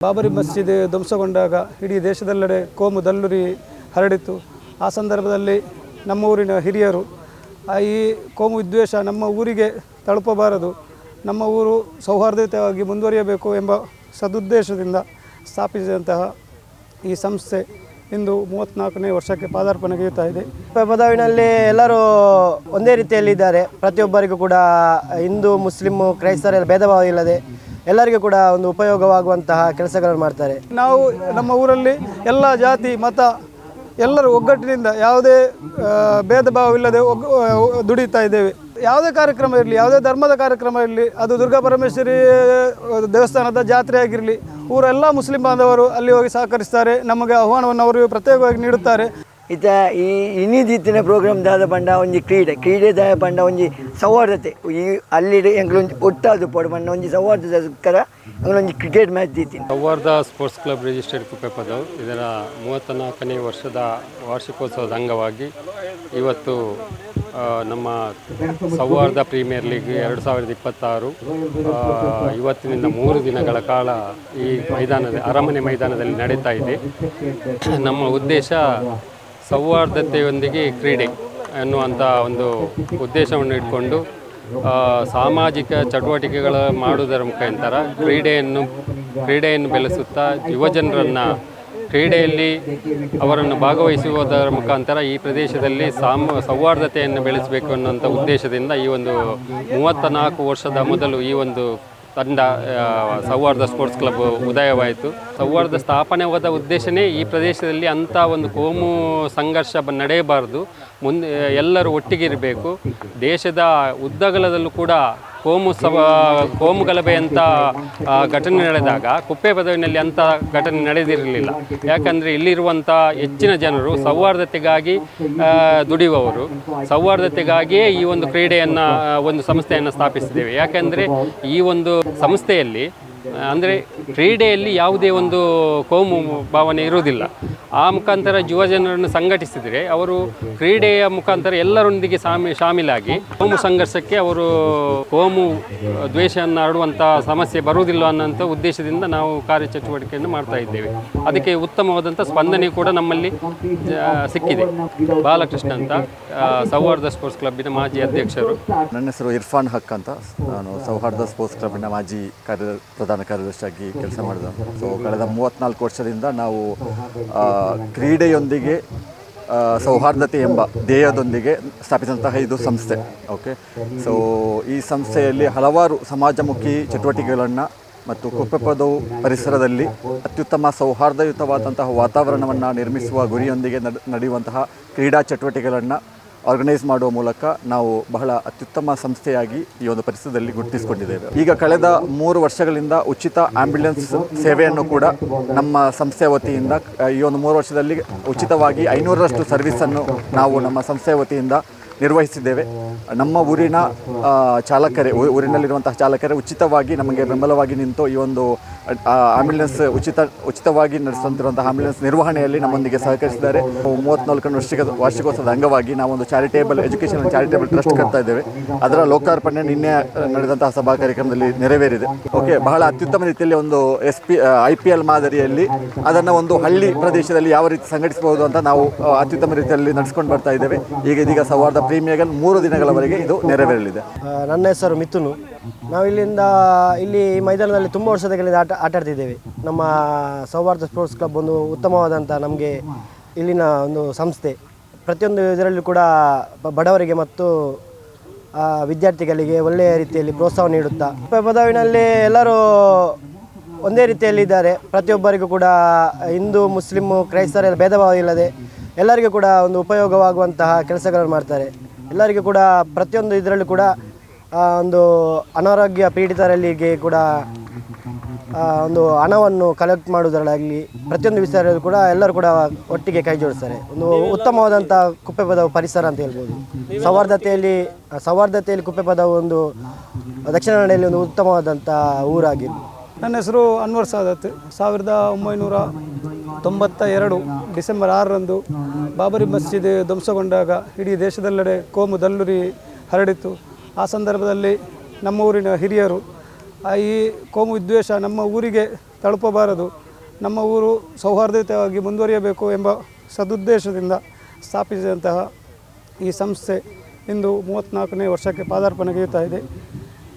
ಬಾಬರಿ ಮಸ್ಜಿದ್ ಧ್ವಂಸಗೊಂಡಾಗ ಇಡೀ ದೇಶದೆಲ್ಲೆಡೆ ಕೋಮು ದಲ್ಲುರಿ ಹರಡಿತು. ಆ ಸಂದರ್ಭದಲ್ಲಿ ನಮ್ಮ ಊರಿನ ಹಿರಿಯರು ಈ ಕೋಮು ವಿದ್ವೇಷ ನಮ್ಮ ಊರಿಗೆ ತಲುಪಬಾರದು, ನಮ್ಮ ಊರು ಸೌಹಾರ್ದಯುತವಾಗಿ ಮುಂದುವರಿಯಬೇಕು ಎಂಬ ಸದುದ್ದೇಶದಿಂದ ಸ್ಥಾಪಿಸಿದಂತಹ ಈ ಸಂಸ್ಥೆ ಇಂದು 34ನೇ ವರ್ಷಕ್ಕೆ ಪಾದಾರ್ಪಣೆಗೆಯುತ್ತಾ ಇದೆ. ಪದವಿನಲ್ಲಿ ಎಲ್ಲರೂ ಒಂದೇ ರೀತಿಯಲ್ಲಿದ್ದಾರೆ. ಪ್ರತಿಯೊಬ್ಬರಿಗೂ ಕೂಡ ಹಿಂದೂ, ಮುಸ್ಲಿಮು, ಕ್ರೈಸ್ತರ ಭೇದ ಭಾವ ಇಲ್ಲದೆ ಎಲ್ಲರಿಗೂ ಕೂಡ ಒಂದು ಉಪಯೋಗವಾಗುವಂತಹ ಕೆಲಸಗಳನ್ನು ಮಾಡ್ತಾರೆ. ನಾವು ನಮ್ಮ ಊರಲ್ಲಿ ಎಲ್ಲ ಜಾತಿ ಮತ ಎಲ್ಲರೂ ಒಗ್ಗಟ್ಟಿನಿಂದ ಯಾವುದೇ ಭೇದ ಭಾವವಿಲ್ಲದೆ ದುಡಿತಾ ಇದ್ದೇವೆ. ಯಾವುದೇ ಕಾರ್ಯಕ್ರಮ ಇರಲಿ, ಯಾವುದೇ ಧರ್ಮದ ಕಾರ್ಯಕ್ರಮ ಇರಲಿ, ಅದು ದುರ್ಗಾ ಪರಮೇಶ್ವರಿ ದೇವಸ್ಥಾನದ ಜಾತ್ರೆ ಆಗಿರಲಿ, ಊರೆಲ್ಲ ಮುಸ್ಲಿಂ ಬಾಂಧವರು ಅಲ್ಲಿ ಹೋಗಿ ಸಹಕರಿಸ್ತಾರೆ. ನಮಗೆ ಆಹ್ವಾನವನ್ನು ಅವರು ಪ್ರತ್ಯೇಕವಾಗಿ ನೀಡುತ್ತಾರೆ. ಇತ ಈ ಇನ್ನಿದಿತ್ತಿನ ಪ್ರೋಗ್ರಾಮ್ ದಾದ ಪಂಡ ಒಂಜಿ ಕ್ರೀಡೆ ದಾದ ಪಂಡ ಒಂಜಿ ಸೌಹಾರ್ದತೆ ಈ ಅಲ್ಲಿ ಎಂಗ್ಲೊಂಜಿ ಒಟ್ಟಾದು ಪೋಡು ಪಂಡ ಒಂಜಿ ಸೌಹಾರ್ದತೆ ಸುಕ್ಕರ ಅಂಗ್ಲೊಂಜಿ ಕ್ರಿಕೆಟ್ ಮ್ಯಾಚ್ ದೀತೀನಿ. ಸೌಹಾರ್ದ ಸ್ಪೋರ್ಟ್ಸ್ ಕ್ಲಬ್ ರಿಜಿಸ್ಟರ್ಡ್ ಕುಪ್ಪೆಪದವು ಇದರ 34ನೇ ವರ್ಷದ ವಾರ್ಷಿಕೋತ್ಸವದ ಅಂಗವಾಗಿ ಇವತ್ತು ನಮ್ಮ ಸೌಹಾರ್ದ ಪ್ರೀಮಿಯರ್ ಲೀಗ್ 2026 ಇವತ್ತಿನಿಂದ 3 ದಿನಗಳ ಕಾಲ ಈ ಅರಮನೆ ಮೈದಾನದಲ್ಲಿ ನಡೀತಾ ಇದೆ. ನಮ್ಮ ಉದ್ದೇಶ ಸೌಹಾರ್ದತೆಯೊಂದಿಗೆ ಕ್ರೀಡೆ ಎನ್ನುವಂಥ ಒಂದು ಉದ್ದೇಶವನ್ನು ಇಟ್ಕೊಂಡು ಸಾಮಾಜಿಕ ಚಟುವಟಿಕೆಗಳ ಮಾಡುವುದರ ಮುಖಾಂತರ ಕ್ರೀಡೆಯನ್ನು ಬೆಳೆಸುತ್ತಾ ಯುವಜನರನ್ನು ಕ್ರೀಡೆಯಲ್ಲಿ ಅವರನ್ನು ಭಾಗವಹಿಸುವುದರ ಮುಖಾಂತರ ಈ ಪ್ರದೇಶದಲ್ಲಿ ಸೌಹಾರ್ದತೆಯನ್ನು ಬೆಳೆಸಬೇಕು ಅನ್ನುವಂಥ ಉದ್ದೇಶದಿಂದ ಈ ಒಂದು 34 ವರ್ಷದ ಮೊದಲು ಈ ಒಂದು ತಂಡ ಸೌಹಾರ್ದ ಸ್ಪೋರ್ಟ್ಸ್ ಕ್ಲಬ್ ಉದಯವಾಯಿತು. ಸೌಹಾರ್ದ ಸ್ಥಾಪನೆವಾದ ಉದ್ದೇಶನೇ ಈ ಪ್ರದೇಶದಲ್ಲಿ ಅಂಥ ಒಂದು ಕೋಮು ಸಂಘರ್ಷ ನಡೆಯಬಾರದು, ಮುಂದೆ ಎಲ್ಲರೂ ಒಟ್ಟಿಗಿರಬೇಕು. ದೇಶದ ಉದ್ದಗಲದಲ್ಲೂ ಕೂಡ ಕೋಮು ಗಲಭೆ ಅಂತ ಘಟನೆ ನಡೆದಾಗ ಕುಪ್ಪೆ ಪದವಿನಲ್ಲಿ ಅಂಥ ಘಟನೆ ನಡೆದಿರಲಿಲ್ಲ. ಯಾಕಂದರೆ ಇಲ್ಲಿರುವಂಥ ಹೆಚ್ಚಿನ ಜನರು ಸೌಹಾರ್ದತೆಗಾಗಿ ದುಡಿಯುವವರು. ಸೌಹಾರ್ದತೆಗಾಗಿಯೇ ಈ ಒಂದು ಕ್ರೀಡೆಯನ್ನು ಒಂದು ಸಂಸ್ಥೆಯನ್ನು ಸ್ಥಾಪಿಸಿದ್ದೇವೆ. ಯಾಕೆಂದರೆ ಈ ಒಂದು ಸಂಸ್ಥೆಯಲ್ಲಿ ಅಂದರೆ ಕ್ರೀಡೆಯಲ್ಲಿ ಯಾವುದೇ ಒಂದು ಕೋಮು ಭಾವನೆ ಇರುವುದಿಲ್ಲ. ಆ ಮುಖಾಂತರ ಯುವಜನರನ್ನು ಸಂಘಟಿಸಿದರೆ ಅವರು ಕ್ರೀಡೆಯ ಮುಖಾಂತರ ಎಲ್ಲರೊಂದಿಗೆ ಶಾಮೀಲಾಗಿ ಕೋಮು ಸಂಘರ್ಷಕ್ಕೆ ಅವರು ಕೋಮು ದ್ವೇಷವನ್ನು ಹರಡುವಂಥ ಸಮಸ್ಯೆ ಬರುವುದಿಲ್ಲ ಅನ್ನೋಂಥ ಉದ್ದೇಶದಿಂದ ನಾವು ಕಾರ್ಯಚಟುವಟಿಕೆಯನ್ನು ಮಾಡ್ತಾ ಇದ್ದೇವೆ. ಅದಕ್ಕೆ ಉತ್ತಮವಾದಂಥ ಸ್ಪಂದನೆ ಕೂಡ ನಮ್ಮಲ್ಲಿ ಸಿಕ್ಕಿದೆ. ಬಾಲಕೃಷ್ಣ ಅಂತ ಸೌಹಾರ್ದ ಸ್ಪೋರ್ಟ್ಸ್ ಕ್ಲಬ್ಬಿನ ಮಾಜಿ ಅಧ್ಯಕ್ಷರು. ನನ್ನ ಹೆಸರು ಇರ್ಫಾನ್ ಹಕ್ ಅಂತ, ನಾನು ಸೌಹಾರ್ದ ಸ್ಪೋರ್ಟ್ಸ್ ಕ್ಲಬ್ಬಿನ ಮಾಜಿ ಪ್ರಧಾನ ಕಾರ್ಯದರ್ಶಿಯಾಗಿ ಕೆಲಸ ಮಾಡಿದ. ಸೊ ಕಳೆದ 34 ವರ್ಷದಿಂದ ನಾವು ಕ್ರೀಡೆಯೊಂದಿಗೆ ಸೌಹಾರ್ದತೆ ಎಂಬ ಧ್ಯೇಯದೊಂದಿಗೆ ಸ್ಥಾಪಿಸಿದಂತಹ ಇದು ಸಂಸ್ಥೆ. ಓಕೆ, ಸೊ ಈ ಸಂಸ್ಥೆಯಲ್ಲಿ ಹಲವಾರು ಸಮಾಜಮುಖಿ ಚಟುವಟಿಕೆಗಳನ್ನು ಮತ್ತು ಕುಪ್ಪೆಪದವು ಪರಿಸರದಲ್ಲಿ ಅತ್ಯುತ್ತಮ ಸೌಹಾರ್ದಯುತವಾದಂತಹ ವಾತಾವರಣವನ್ನು ನಿರ್ಮಿಸುವ ಗುರಿಯೊಂದಿಗೆ ನಡೆಯುವಂತಹ ಕ್ರೀಡಾ ಚಟುವಟಿಕೆಗಳನ್ನು ಆರ್ಗನೈಸ್ ಮಾಡುವ ಮೂಲಕ ನಾವು ಬಹಳ ಅತ್ಯುತ್ತಮ ಸಂಸ್ಥೆಯಾಗಿ ಈ ಒಂದು ಪರಿಸರದಲ್ಲಿ ಗುರುತಿಸಿಕೊಂಡಿದ್ದೇವೆ. ಈಗ ಕಳೆದ 3 ವರ್ಷಗಳಿಂದ ಉಚಿತ ಆಂಬ್ಯುಲೆನ್ಸ್ ಸೇವೆಯನ್ನು ಕೂಡ ನಮ್ಮ ಸಂಸ್ಥೆಯ ವತಿಯಿಂದ ಈ ಒಂದು 3 ವರ್ಷದಲ್ಲಿ ಉಚಿತವಾಗಿ 500ರಷ್ಟು ಸರ್ವಿಸನ್ನು ನಾವು ನಮ್ಮ ಸಂಸ್ಥೆಯ ವತಿಯಿಂದ ನಿರ್ವಹಿಸಿದ್ದೇವೆ. ನಮ್ಮ ಊರಿನ ಊರಿನಲ್ಲಿರುವಂತಹ ಚಾಲಕರೇ ಉಚಿತವಾಗಿ ನಮಗೆ ಬೆಂಬಲವಾಗಿ ನಿಂತು ಈ ಒಂದು ಆಂಬ್ಯುಲೆನ್ಸ್ ಉಚಿತವಾಗಿ ನಡೆಸುತ್ತಿರುವಂತಹ ಆಂಬ್ಯುಲೆನ್ಸ್ ನಿರ್ವಹಣೆಯಲ್ಲಿ ನಮ್ಮೊಂದಿಗೆ ಸಹಕರಿಸಿದ್ದಾರೆ. 34ನೇ ವಾರ್ಷಿಕೋತ್ಸವದ ಅಂಗವಾಗಿ ನಾವೊಂದು ಎಜುಕೇಷನ್ ಚಾರಿಟೇಬಲ್ ಟ್ರಸ್ಟ್ ಕಟ್ತಾ ಇದ್ದೇವೆ. ಅದರ ಲೋಕಾರ್ಪಣೆ ನಿನ್ನೆ ನಡೆದಂತಹ ಸಭಾ ಕಾರ್ಯಕ್ರಮದಲ್ಲಿ ನೆರವೇರಿದೆ. ಓಕೆ, ಬಹಳ ಅತ್ಯುತ್ತಮ ರೀತಿಯಲ್ಲಿ ಒಂದು IPL ಮಾದರಿಯಲ್ಲಿ ಅದನ್ನು ಒಂದು ಹಳ್ಳಿ ಪ್ರದೇಶದಲ್ಲಿ ಯಾವ ರೀತಿ ಸಂಘಟಿಸಬಹುದು ಅಂತ ನಾವು ಅತ್ಯುತ್ತಮ ರೀತಿಯಲ್ಲಿ ನಡೆಸ್ಕೊಂಡು ಬರ್ತಾ ಇದ್ದೇವೆ. ಇದೀಗ ಸೌಹಾರ್ದ ಪ್ರೀಮಿಯರ್ 3 ದಿನಗಳವರೆಗೆ ಇದು ನೆರವೇರಲಿದೆ. ನನ್ನ ಹೆಸರು ಮಿಥುನು. ನಾವು ಇಲ್ಲಿ ಮೈದಾನದಲ್ಲಿ ತುಂಬ ವರ್ಷಗಳಿಂದ ಆಟಾಡ್ತಿದ್ದೇವೆ. ನಮ್ಮ ಸೌಹಾರ್ದ ಸ್ಪೋರ್ಟ್ಸ್ ಕ್ಲಬ್ ಒಂದು ಉತ್ತಮವಾದಂಥ ನಮಗೆ ಇಲ್ಲಿನ ಒಂದು ಸಂಸ್ಥೆ. ಪ್ರತಿಯೊಂದು ಇದರಲ್ಲೂ ಕೂಡ ಬಡವರಿಗೆ ಮತ್ತು ವಿದ್ಯಾರ್ಥಿಗಳಿಗೆ ಒಳ್ಳೆಯ ರೀತಿಯಲ್ಲಿ ಪ್ರೋತ್ಸಾಹ ನೀಡುತ್ತಾ ಪದವಿನಲ್ಲಿ ಎಲ್ಲರೂ ಒಂದೇ ರೀತಿಯಲ್ಲಿದ್ದಾರೆ. ಪ್ರತಿಯೊಬ್ಬರಿಗೂ ಕೂಡ ಹಿಂದೂ, ಮುಸ್ಲಿಮು, ಕ್ರೈಸ್ತರ ಭೇದ ಭಾವ ಇಲ್ಲದೆ ಎಲ್ಲರಿಗೂ ಕೂಡ ಒಂದು ಉಪಯೋಗವಾಗುವಂತಹ ಕೆಲಸಗಳನ್ನು ಮಾಡ್ತಾರೆ. ಎಲ್ಲರಿಗೂ ಕೂಡ ಪ್ರತಿಯೊಂದು ಇದರಲ್ಲೂ ಕೂಡ ಒಂದು ಅನಾರೋಗ್ಯ ಪೀಡಿತರಲ್ಲಿಗೆ ಕೂಡ ಒಂದು ಹಣವನ್ನು ಕಲೆಕ್ಟ್ ಮಾಡುವುದರಲ್ಲಾಗಲಿ ಪ್ರತಿಯೊಂದು ವಿಚಾರದಲ್ಲೂ ಕೂಡ ಎಲ್ಲರೂ ಕೂಡ ಒಟ್ಟಿಗೆ ಕೈ ಜೋಡಿಸ್ತಾರೆ. ಒಂದು ಉತ್ತಮವಾದಂಥ ಕುಪ್ಪೆಪದವು ಪರಿಸರ ಅಂತ ಹೇಳ್ಬೋದು. ಸೌಹಾರ್ದತೆಯಲ್ಲಿ ಕುಪ್ಪೆಪದವು ಒಂದು ದಕ್ಷಿಣ ಕನ್ನಡದಲ್ಲಿ ಒಂದು ಉತ್ತಮವಾದಂಥ ಊರಾಗಿದೆ. ನನ್ನ ಹೆಸರು ಅನ್ವರ್ ಸಾದತ್. 1992 ಡಿಸೆಂಬರ್ 6ರಂದು ಬಾಬರಿ ಮಸ್ಜಿದ್ ಧ್ವಂಸಗೊಂಡಾಗ ಇಡೀ ದೇಶದೆಲ್ಲೆಡೆ ಕೋಮು ದಲ್ಲುರಿ ಹರಡಿತು. ಆ ಸಂದರ್ಭದಲ್ಲಿ ನಮ್ಮ ಊರಿನ ಹಿರಿಯರು ಈ ಕೋಮು ವಿದ್ವೇಷ ನಮ್ಮ ಊರಿಗೆ ತಲುಪಬಾರದು, ನಮ್ಮ ಊರು ಸೌಹಾರ್ದಯುತವಾಗಿ ಮುಂದುವರಿಯಬೇಕು ಎಂಬ ಸದುದ್ದೇಶದಿಂದ ಸ್ಥಾಪಿಸಿದಂತಹ ಈ ಸಂಸ್ಥೆ ಇಂದು 34ನೇ ವರ್ಷಕ್ಕೆ ಪಾದಾರ್ಪಣೆಗೈಯುತ್ತಾ ಇದೆ.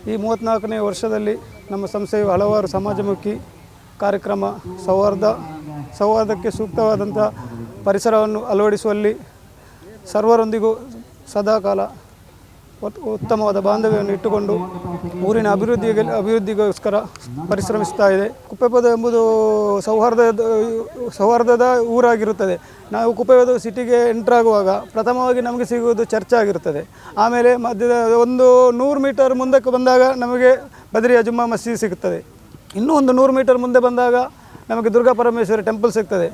ಈ 34ನೇ ವರ್ಷದಲ್ಲಿ ನಮ್ಮ ಸಂಸ್ಥೆಯು ಹಲವಾರು ಸಮಾಜಮುಖಿ ಕಾರ್ಯಕ್ರಮ, ಸೌಹಾರ್ದಕ್ಕೆ ಸೂಕ್ತವಾದಂಥ ಪರಿಸರವನ್ನು ಅಳವಡಿಸುವಲ್ಲಿ ಸರ್ವರೊಂದಿಗೂ ಸದಾಕಾಲ ಉತ್ತಮವಾದ ಬಾಂಧವ್ಯವನ್ನು ಇಟ್ಟುಕೊಂಡು ಊರಿನ ಅಭಿವೃದ್ಧಿಗೋಸ್ಕರ ಪರಿಶ್ರಮಿಸ್ತಾ ಇದೆ. ಕುಪ್ಪೆಪದ ಎಂಬುದು ಸೌಹಾರ್ದದ ಊರಾಗಿರುತ್ತದೆ. ನಾವು ಕುಪ್ಪೆಪದ ಸಿಟಿಗೆ ಎಂಟ್ರಾಗುವಾಗ ಪ್ರಥಮವಾಗಿ ನಮಗೆ ಸಿಗುವುದು ಚರ್ಚ್ ಆಗಿರುತ್ತದೆ. ಆಮೇಲೆ ಮಧ್ಯದ ಒಂದು 100 ಮೀಟರ್ ಮುಂದಕ್ಕೆ ಬಂದಾಗ ನಮಗೆ ಬದ್ರಿಯಾ ಜುಮ್ಮಾ ಮಸೀದಿ ಸಿಗುತ್ತದೆ. ಇನ್ನೂ ಒಂದು 100 ಮೀಟರ್ ಮುಂದೆ ಬಂದಾಗ ನಮಗೆ ದುರ್ಗಾ ಪರಮೇಶ್ವರಿ ಟೆಂಪಲ್ ಸಿಗ್ತದೆ.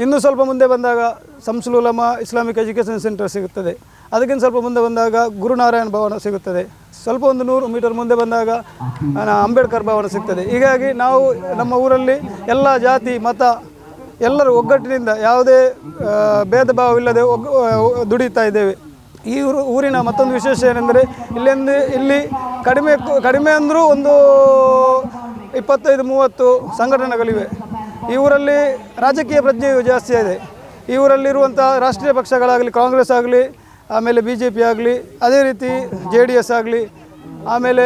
ಇನ್ನೂ ಸ್ವಲ್ಪ ಮುಂದೆ ಬಂದಾಗ ಶಂಸುಲ್ ಉಲಮಾ ಇಸ್ಲಾಮಿಕ್ ಎಜುಕೇಷನ್ ಸೆಂಟರ್ ಸಿಗುತ್ತದೆ. ಅದಕ್ಕಿಂತ ಸ್ವಲ್ಪ ಮುಂದೆ ಬಂದಾಗ ಗುರುನಾರಾಯಣ ಭವನ ಸಿಗುತ್ತದೆ. ಸ್ವಲ್ಪ ಒಂದು 100 ಮೀಟರ್ ಮುಂದೆ ಬಂದಾಗ ಅಂಬೇಡ್ಕರ್ ಭವನ ಸಿಗ್ತದೆ. ಹೀಗಾಗಿ ನಾವು ನಮ್ಮ ಊರಲ್ಲಿ ಎಲ್ಲ ಜಾತಿ ಮತ ಎಲ್ಲರೂ ಒಗ್ಗಟ್ಟಿನಿಂದ ಯಾವುದೇ ಭೇದ ಭಾವವಿಲ್ಲದೆ ದುಡಿತಾ ಇದ್ದೇವೆ. ಈ ಊರಿನ ಮತ್ತೊಂದು ವಿಶೇಷ ಏನೆಂದರೆ ಇಲ್ಲಿ ಕಡಿಮೆ ಅಂದರೂ ಒಂದು 25-30 ಸಂಘಟನೆಗಳಿವೆ. ಈ ಊರಲ್ಲಿ ರಾಜಕೀಯ ಪ್ರಜ್ಞೆಯು ಜಾಸ್ತಿ ಇದೆ. ಈ ಊರಲ್ಲಿರುವಂಥ ರಾಷ್ಟ್ರೀಯ ಪಕ್ಷಗಳಾಗಲಿ, ಕಾಂಗ್ರೆಸ್ ಆಗಲಿ, ಆಮೇಲೆ BJP ಆಗಲಿ, ಅದೇ ರೀತಿ JDS ಆಗಲಿ, ಆಮೇಲೆ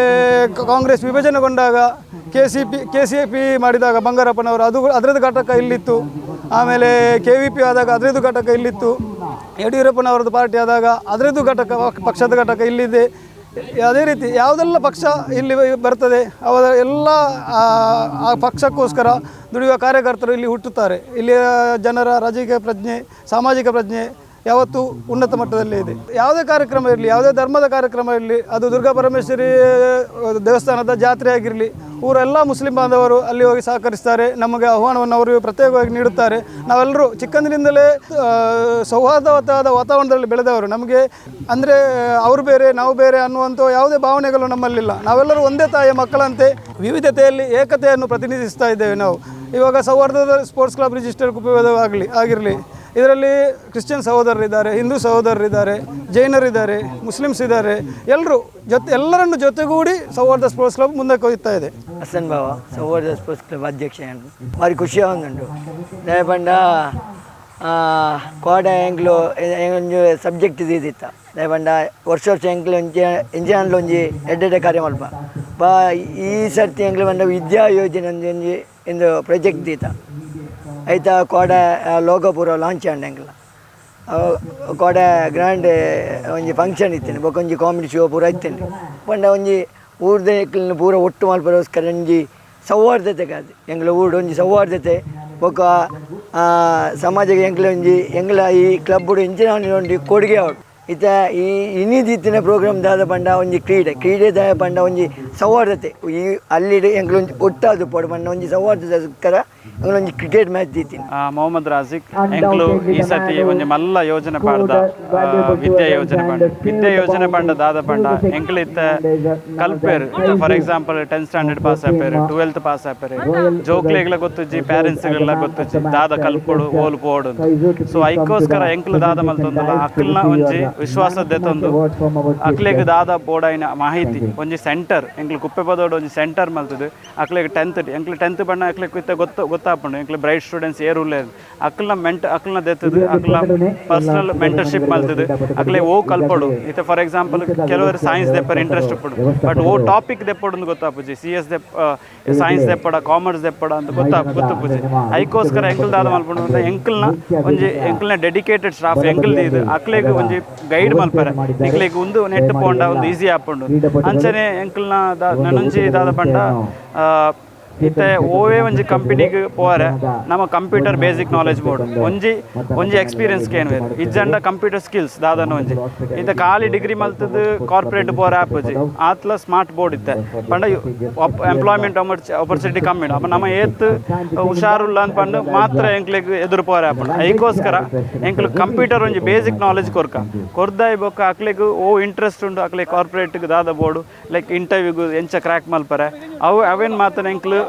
ಕಾಂಗ್ರೆಸ್ ವಿಭಜನೆಗೊಂಡಾಗ KCP ಮಾಡಿದಾಗ ಬಂಗಾರಪ್ಪನವರು ಅದರದ್ದು ಘಟಕ ಇಲ್ಲಿತ್ತು. ಆಮೇಲೆ KVP ಆದಾಗ ಅದರದ್ದು ಘಟಕ ಇಲ್ಲಿತ್ತು. ಯಡಿಯೂರಪ್ಪನವರದ್ದು ಪಾರ್ಟಿ ಆದಾಗ ಅದರದ್ದು ಪಕ್ಷದ ಘಟಕ ಇಲ್ಲಿದೆ. ಅದೇ ರೀತಿ ಯಾವುದೆಲ್ಲ ಪಕ್ಷ ಇಲ್ಲಿ ಬರ್ತದೆ ಅವರ ಎಲ್ಲ ಆ ಪಕ್ಷಕ್ಕೋಸ್ಕರ ದುಡಿಯುವ ಕಾರ್ಯಕರ್ತರು ಇಲ್ಲಿ ಹುಟ್ಟುತ್ತಾರೆ. ಇಲ್ಲಿಯ ಜನರ ರಾಜಕೀಯ ಪ್ರಜ್ಞೆ, ಸಾಮಾಜಿಕ ಪ್ರಜ್ಞೆ ಯಾವತ್ತೂ ಉನ್ನತ ಮಟ್ಟದಲ್ಲೇ ಇದೆ. ಯಾವುದೇ ಕಾರ್ಯಕ್ರಮ ಇರಲಿ, ಯಾವುದೇ ಧರ್ಮದ ಕಾರ್ಯಕ್ರಮ ಇರಲಿ, ಅದು ದುರ್ಗಾ ಪರಮೇಶ್ವರಿ ದೇವಸ್ಥಾನದ ಜಾತ್ರೆ ಆಗಿರಲಿ, ಊರೆಲ್ಲ ಮುಸ್ಲಿಂ ಬಾಂಧವರು ಅಲ್ಲಿ ಹೋಗಿ ಸಹಕರಿಸ್ತಾರೆ. ನಮಗೆ ಆಹ್ವಾನವನ್ನು ಅವರು ಪ್ರತ್ಯೇಕವಾಗಿ ನೀಡುತ್ತಾರೆ. ನಾವೆಲ್ಲರೂ ಚಿಕ್ಕಂದಿನಿಂದಲೇ ಸೌಹಾರ್ದವಾದ ವಾತಾವರಣದಲ್ಲಿ ಬೆಳೆದವರು. ನಮಗೆ ಅಂದರೆ ಅವರು ಬೇರೆ ನಾವು ಬೇರೆ ಅನ್ನುವಂಥ ಯಾವುದೇ ಭಾವನೆಗಳು ನಮ್ಮಲ್ಲಿಲ್ಲ. ನಾವೆಲ್ಲರೂ ಒಂದೇ ತಾಯಿಯ ಮಕ್ಕಳಂತೆ ವಿವಿಧತೆಯಲ್ಲಿ ಏಕತೆಯನ್ನು ಪ್ರತಿನಿಧಿಸ್ತಾ ಇದ್ದೇವೆ. ನಾವು ಇವಾಗ ಸೌಹಾರ್ದದ ಸ್ಪೋರ್ಟ್ಸ್ ಕ್ಲಬ್ ರಿಜಿಸ್ಟರ್ ಆಗಿರಲಿ, ಇದರಲ್ಲಿ ಕ್ರಿಶ್ಚಿಯನ್ ಸಹೋದರರಿದ್ದಾರೆ, ಹಿಂದೂ ಸಹೋದರರಿದ್ದಾರೆ, ಜೈನರಿದ್ದಾರೆ, ಮುಸ್ಲಿಮ್ಸ್ ಇದ್ದಾರೆ. ಎಲ್ಲರನ್ನು ಜೊತೆಗೂಡಿ ಸೌಹಾರ್ದ ಸ್ಪೋರ್ಟ್ಸ್ ಕ್ಲಬ್ ಮುಂದಕ್ಕೆ ಹೋಗ್ತಾ ಇದೆ. ಹಸನ್ ಬಾವ ಸೌಹಾರ್ದ ಸ್ಪೋರ್ಟ್ಸ್ ಕ್ಲಬ್ ಅಧ್ಯಕ್ಷ ಭಾರಿ ಖುಷಿ ಆಗುಂಡು. ದಯಪಂಡ ಕೋಡ ಎಂಕ್ಲು ಒಂಜಿ ಸಬ್ಜೆಕ್ಟ್ ಇದಿತ್ತ ದಯಪಂಡ ವರ್ಷ ಎಂಕ್ಲು ಎಂಜಿನಲ್ಲ ಒಂಜಿ ಎಡ್ಡೆ ಕಾರ್ಯ ಮಲ್ಪ ಈ ಸರ್ತಿ ಎಂಕ್ಲು ಬಂದ ವಿದ್ಯಾ ಯೋಜನೆ ಒಂಜಿ ಎಂದು ಪ್ರಾಜೆಕ್ಟ್ ದೀತ ಐತ ಕೋಡ ಲೋಗೋ ಪೂರ ಲಾಂಚ್ ಆಂಡ್ ಎಂಕ್ಲ ಕೋಡ ಗ್ರ್ಯಾಂಡ್ ಒಂಜಿ ಫಂಕ್ಷನ್ ಇತ್ತೇನೆ ಬೊಕ್ಕ ಒಂಜಿ ಕಾಮಿಡಿ ಶೋ ಪೂರ ಇತ್ತೇನೆ ಪಂಡ ಒಂಜಿ ಊರ್ದ ಎಂಕ್ಲನ್ನು ಪೂರ ಒಟ್ಟು ಮಲ್ಪರೋಸ್ಕರ ಒಂಜಿ ಸೌಹಾರ್ದತೆ ಕಾದು ಎಂಗ್ಲ ಊರು ಒಂಜಿ ಸೌಹಾರ್ದತೆ ಬೊಕ್ಕ ಸಮಾಜಕ್ಕೆ ಎಂಗ್ಲ ಈ ಕ್ಲಬ್ ಎಂಚಿನ ಒಂಜಿ ಕೊಡುಗೆ ಅವಡು ಇತ್ತ ಈ ಇನ್ನಿದಿತ್ತಿನ ಪ್ರೋಗ್ರಾಮ್ ದಾದ ಪಂಡ ಒಂಜಿ ಕ್ರೀಡೆ ದಾದ ಪಂಡ ಒಂಜಿ ಸೌಹಾರ್ದತೆ ಈ ಅಲ್ಲಿ ಎಂಗ್ಲೊಂಜಿ ಒಟ್ಟಾದು ಪೋಡು ಪಂಡ ಒಂಜಿ ಸೌಹಾರ್ದತೆಗೋಸ್ಕರ ಎಂಗ್ಲೊಂಜಿ ಕ್ರಿಕೆಟ್ ಮ್ಯಾಚ್ ದಿತ್ತಿನ ಮೊಹಮ್ಮದ್ ರಾಜಿಕ್ ಎಂಕ್ಲು ಈ ಸತಿ ಒಂಜಿ ಮಲ್ಲ ಯೋಜನೆ ಪಾಡ್ದ ವಿದ್ಯಾ ಯೋಜನೆ ಪಂಡ ದಾದ ಪಂಡ ಎಂಕ್ಲು ಇತ್ತ ಕಲ್ಪೇರು for example 10th standard pass ಆಪೇರು 12th ಪಾಸ್ ಆಪೇರು ಜೋಕ್ಲೆಗ್ಲ ಗೊತ್ತುಜ್ಜಿ ಪ್ಯಾರೆಂಟ್ಸ್ಗೆಲ್ಲ ಗೊತ್ತುಜ್ಜಿ ದಾದ ಕಲ್ಪೊಡು ಓಲ್ ಪೋಡು ಸೊ ಐಕೋಸ್ಕರ ಎಂಕ್ಲು ದಾದ ಮಲ್ತೊಂದುಲ್ಲ ಅಕ್ಲ್ನ ಒಂಜಿ ವಿಶ್ವಾಸದ್ದೆ ತಂದು ಅಕ್ಲೆಗ್ ದಾದ ಬೋಡಾಯಿನ ಮಾಹಿತಿ ಒಂಜಿ ಸೆಂಟರ್ ಎಂಕ್ಲು ಕುಪ್ಪೆಪದೋಡು ಒಂಜಿ ಸೆಂಟರ್ ಮಲ್ತದು ಅಕ್ಲೆಗ್ 10th ಬಣ್ಣ ಅಕ್ಲೆಗ್ ಇತ್ತ ಗೊತ್ತಾಪುಂಡು ಎಂಕ್ಲು ಬ್ರೈಟ್ ಸ್ಟೂಡೆಂಟ್ಸ್ ಏರುಲ್ಲ ಅಕ್ಲ್ನ ದೆತ್ತದು ಅಕ್ಲ ಪರ್ಸನಲ್ ಮೆಂಟರ್ಶಿಪ್ ಮಲ್ತದು ಅಕ್ಲೆಗ್ ಓ ಕಲ್ಪೊಡು ಇತ್ತ ಫಾರ್ ಎಕ್ಸಾಂಪಲ್ ಕೆಲವರು ಸೈನ್ಸ್ ದೆಪ್ಪರ ಇಂಟ್ರೆಸ್ಟ್ ಪಡು ಬಟ್ ಓ ಟಾಪಿಕ್ ದೆಪ್ಪೊಡು ಗೊತ್ತಾಪುಜಿ CS ಸೈನ್ಸ್ ದೆಪ್ಪಡ ಕಾಮರ್ಸ್ ದೆಪ್ಪಡ ಅಂತ ಗೊತ್ತುಪುಜಿ ಐಕೋಸ್ಕರ ಎಂಕ್ಲು ದಾದ ಮಲ್ಪುಂಡು ಅಂತ ಎಂಕ್ಲ್ನ ಡೆಡಿಕೇಟೆಡ್ ಸ್ಟಾಫ್ ಎಂಕ್ಲ್ ದೀದು ಅಕ್ಲೆಗ್ ಒಂಜಿ ಗೈಡ್ ಮಲ್ಪರೆ ಎಂಕ್ಲೆಗ್ ಒಂದು ನೆಟ್ ಪೋಂಡ ಒಂದು ಈಸಿ ಆಪುಂಡು ಅಂಚನೆ ಎಂಕ್ಲ್ನ ನನೊಂಜಿ ದಾದ ಪಂಡ ಇತ್ತೆ ಓವೇ ಒಂಜಿ ಕಂಪನಿಗೆ ಪೋರೆ ನಮ್ಮ ಕಂಪ್ಯೂಟರ್ ಬೇಸಿಕ್ ನಾಲೆಜ್ ಬೋರ್ಡ್ ಒಂಜಿ ಎಕ್ಸ್ಪೀರಿಯನ್ಸ್ ಕೇನು ಇಜ್ಜಂಡ ಕಂಪ್ಯೂಟರ್ ಸ್ಕಿಲ್ಸ್ ದಾದನ ಒಂಜಿ ಇತ್ತೆ ಖಾಲಿ ಡಿಗ್ರಿ ಮಲ್ತದ್ದು ಕಾರ್ಪೊರೇಟ್ ಪೋರೆ ಆಪುಜಿ ಆತ್ಲ ಸ್ಮಾರ್ಟ್ ಬೋರ್ಡ್ ಇತ್ತೆ ಪಂಡ ಎಂಪ್ಲಾಯ್ಮೆಂಟ್ ಆಪರ್ಚುನಿಟಿ ಕಮ್ಮಿ ಅಪ್ಪ ನಮ್ಮ ಏತ್ ಹುಷಾರುಲ್ಲ ಅಂತ ಪಂಡು ಮಾತ್ರ ಎಂಕ್ಲೆಗ್ ಎದುರು ಪೋರೆ ಆಪುಂಡು ಐಕೋಸ್ಕರ ಎಂಕ್ಲು ಕಂಪ್ಯೂಟರ್ ಒಂಜಿ ಬೇಸಿಕ್ ನಾಲೆಜ್ ಕೊರ್ದಾಯಿ ಬೊಕ್ಕ ಅಕ್ಲೆಗ್ ಓ ಇಂಟ್ರೆಸ್ಟ್ ಉಂಡು ಅಕ್ಲೆಗ್ ಕಾರ್ಪೊರೇಟ್ಗೆ ದಾದ ಬೋರ್ಡು ಲೈಕ್ ಇಂಟರ್ವ್ಯೂಗು ಎಂಚ ಕ್ರ್ಯಾಕ್ ಮಲ್ಪರೆ ಅವೇನು ಮಾತ್ರ ಎಂಕ್ಲು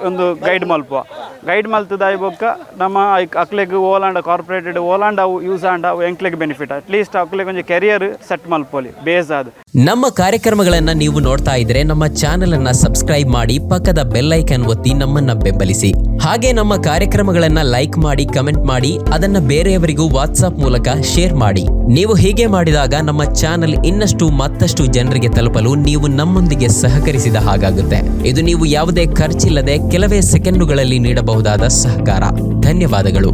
ಒಂದು ಗೈಡ್ ಮಲ್ಪುವ ಗೈಡ್ ಮಲ್ತದಾಯಿ ಬೊಕ್ಕ ನಮ್ಮ ಅಕ್ಲೆಗ್ ಓಲಾಂಡ ಕಾರ್ಪೊರೇಟೆಡ್ ಓಲಾಂಡ ಅವು ಯೂಸ್ ಆಂಡ ಅವು ಎಂಕ್ಲೆಗ್ ಬೆನಿಫಿಟ್ ಅಟ್ಲೀಸ್ಟ್ ಅಕ್ಲೆಗ್ ಒಂಜಿ ಕೆರಿಯರ್ ಸೆಟ್ ಮಲ್ಪೊಲಿ ಬೇಸ್ ಆದ್. ನಮ್ಮ ಕಾರ್ಯಕ್ರಮಗಳನ್ನ ನೀವು ನೋಡ್ತಾ ಇದ್ರೆ ನಮ್ಮ ಚಾನೆಲ್ ಅನ್ನ ಸಬ್ಸ್ಕ್ರೈಬ್ ಮಾಡಿ ಪಕ್ಕದ ಬೆಲ್ ಐಕಾನ್ ಒತ್ತಿ ನಮ್ಮನ್ನ ಬೆಂಬಲಿಸಿ. ಹಾಗೆ ನಮ್ಮ ಕಾರ್ಯಕ್ರಮಗಳನ್ನ ಲೈಕ್ ಮಾಡಿ, ಕಮೆಂಟ್ ಮಾಡಿ, ಅದನ್ನ ಬೇರೆಯವರಿಗೂ ವಾಟ್ಸ್ಆಪ್ ಮೂಲಕ ಶೇರ್ ಮಾಡಿ. ನೀವು ಹೀಗೆ ಮಾಡಿದಾಗ ನಮ್ಮ ಚಾನೆಲ್ ಇನ್ನಷ್ಟು ಮತ್ತಷ್ಟು ಜನರಿಗೆ ತಲುಪಲು ನೀವು ನಮ್ಮೊಂದಿಗೆ ಸಹಕರಿಸಿದ ಹಾಗಾಗುತ್ತೆ. ಇದು ನೀವು ಯಾವುದೇ ಖರ್ಚಿಲ್ಲದೆ ಕೆಲವೇ ಸೆಕೆಂಡುಗಳಲ್ಲಿ ನೀಡಬಹುದಾದ ಸಹಕಾರ. ಧನ್ಯವಾದಗಳು.